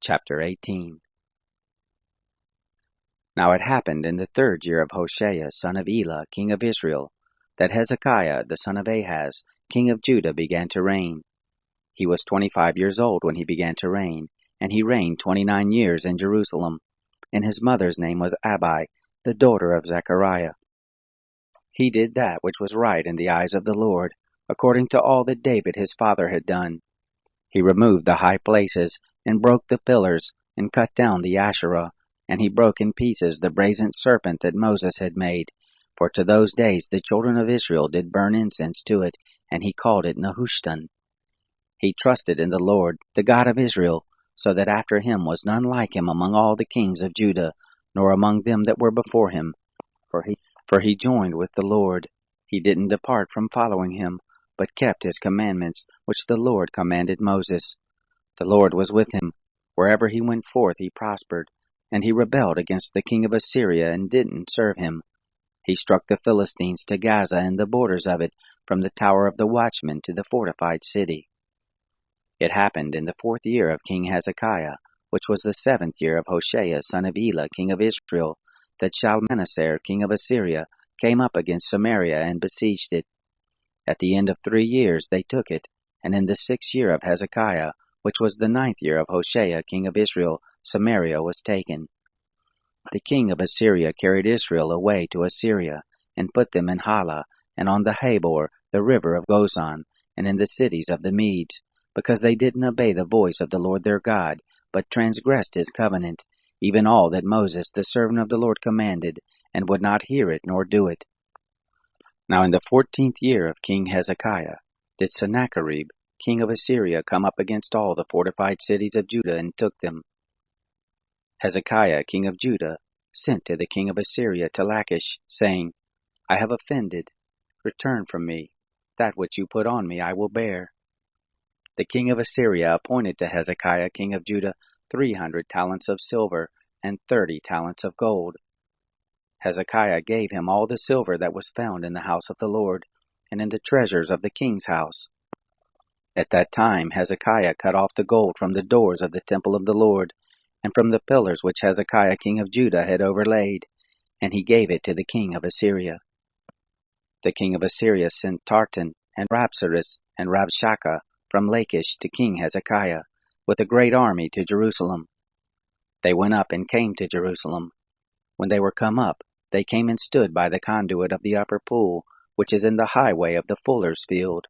Chapter 18. Now it happened in the 3rd year of Hoshea son of Elah, king of Israel, that Hezekiah the son of Ahaz, king of Judah, began to reign. He was 25 years old when he began to reign, and he reigned 29 years in Jerusalem. And his mother's name was Abi, the daughter of Zechariah. He did that which was right in the eyes of the Lord, according to all that David his father had done. He removed the high places, and broke the pillars, and cut down the Asherah, and he broke in pieces the brazen serpent that Moses had made. For to those days the children of Israel did burn incense to it, and he called it Nehushtan. He trusted in the Lord, the God of Israel, so that after him was none like him among all the kings of Judah, nor among them that were before him. For he joined with the Lord. He didn't depart from following him, but kept his commandments, which the Lord commanded Moses. The Lord was with him. Wherever he went forth he prospered, and he rebelled against the king of Assyria and didn't serve him. He struck the Philistines to Gaza and the borders of it, from the tower of the watchman to the fortified city. It happened in the 4th year of King Hezekiah, which was the 7th year of Hoshea son of Elah, king of Israel, that Shalmaneser, king of Assyria, came up against Samaria and besieged it. At the end of 3 years they took it, and in the 6th year of Hezekiah, which was the 9th year of Hoshea, king of Israel, Samaria was taken. The king of Assyria carried Israel away to Assyria, and put them in Hala, and on the Habor, the river of Gozan, and in the cities of the Medes, because they didn't obey the voice of the Lord their God, but transgressed his covenant, even all that Moses the servant of the Lord commanded, and would not hear it nor do it. Now in the 14th year of King Hezekiah did Sennacherib, king of Assyria, come up against all the fortified cities of Judah, and took them. Hezekiah, king of Judah, sent to the king of Assyria to Lachish, saying, I have offended. Return from me. That which you put on me I will bear. The king of Assyria appointed to Hezekiah, king of Judah, 300 talents of silver, and 30 talents of gold. Hezekiah gave him all the silver that was found in the house of the Lord, and in the treasures of the king's house. At that time Hezekiah cut off the gold from the doors of the temple of the Lord, and from the pillars which Hezekiah king of Judah had overlaid, and he gave it to the king of Assyria. The king of Assyria sent Tartan, and Rapsaris, and Rabshakeh from Lachish to King Hezekiah, with a great army to Jerusalem. They went up and came to Jerusalem. When they were come up, they came and stood by the conduit of the upper pool, which is in the highway of the fuller's field.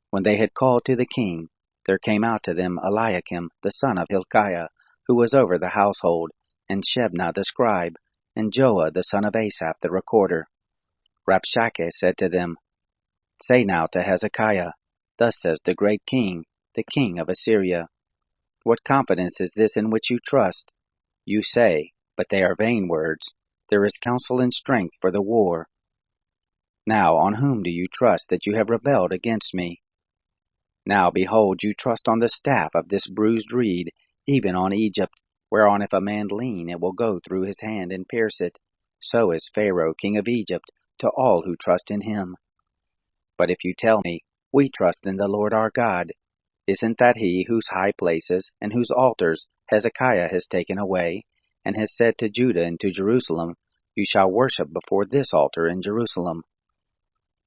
When they had called to the king, there came out to them Eliakim the son of Hilkiah, who was over the household, and Shebna the scribe, and Joah the son of Asaph the recorder. Rabshakeh said to them, Say now to Hezekiah, Thus says the great king, the king of Assyria, What confidence is this in which you trust? You say, but they are vain words, There is counsel and strength for the war. Now on whom do you trust that you have rebelled against me? Now behold, you trust on the staff of this bruised reed, even on Egypt, whereon if a man lean, it will go through his hand and pierce it. So is Pharaoh king of Egypt to all who trust in him. But if you tell me, We trust in the Lord our God, isn't that he whose high places and whose altars Hezekiah has taken away, and has said to Judah and to Jerusalem, You shall worship before this altar in Jerusalem?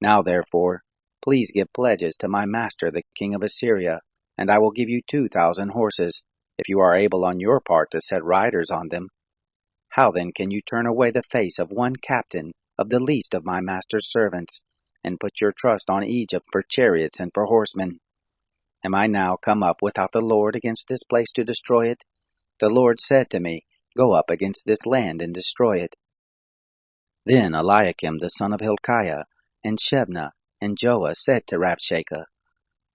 Now therefore, please give pledges to my master the king of Assyria, and I will give you 2,000 horses, if you are able on your part to set riders on them. How then can you turn away the face of one captain of the least of my master's servants, and put your trust on Egypt for chariots and for horsemen? Am I now come up without the Lord against this place to destroy it? The Lord said to me, Go up against this land and destroy it. Then Eliakim the son of Hilkiah, and Shebna, and Joah said to Rabshakeh,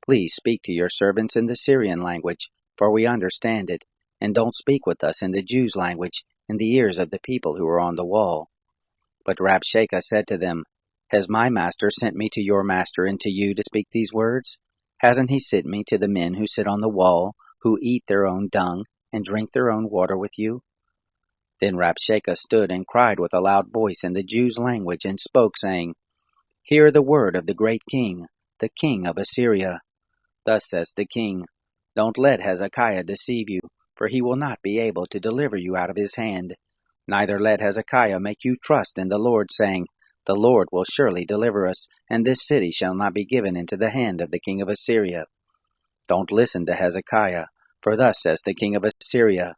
Please speak to your servants in the Syrian language, for we understand it, and don't speak with us in the Jews' language, in the ears of the people who are on the wall. But Rabshakeh said to them, Has my master sent me to your master and to you to speak these words? Hasn't he sent me to the men who sit on the wall, who eat their own dung, and drink their own water with you? Then Rabshakeh stood and cried with a loud voice in the Jews' language, and spoke, saying, Hear the word of the great king, the king of Assyria. Thus says the king, Don't let Hezekiah deceive you, for he will not be able to deliver you out of his hand. Neither let Hezekiah make you trust in the Lord, saying, The Lord will surely deliver us, and this city shall not be given into the hand of the king of Assyria. Don't listen to Hezekiah, for thus says the king of Assyria,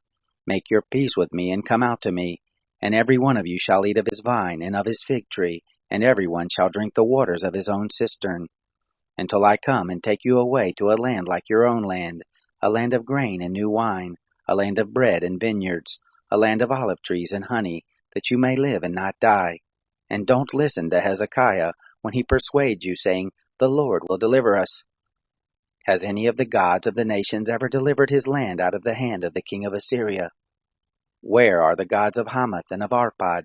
Make your peace with me, and come out to me, and every one of you shall eat of his vine and of his fig tree, and every one shall drink the waters of his own cistern, until I come and take you away to a land like your own land, a land of grain and new wine, a land of bread and vineyards, a land of olive trees and honey, that you may live and not die. And don't listen to Hezekiah when he persuades you, saying, The Lord will deliver us. Has any of the gods of the nations ever delivered his land out of the hand of the king of Assyria? Where are the gods of Hamath and of Arpad?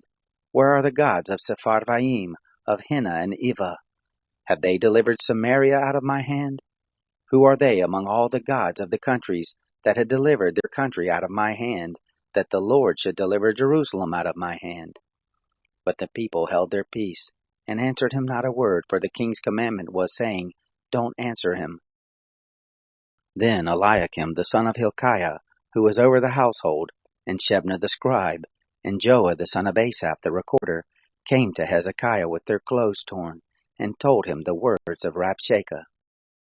Where are the gods of Sepharvaim, of Hena and Ivah? Have they delivered Samaria out of my hand? Who are they among all the gods of the countries that had delivered their country out of my hand, that the Lord should deliver Jerusalem out of my hand? But the people held their peace, and answered him not a word, for the king's commandment was, saying, Don't answer him. Then Eliakim the son of Hilkiah, who was over the household, and Shebna the scribe, and Joah the son of Asaph the recorder, came to Hezekiah with their clothes torn, and told him the words of Rabshakeh.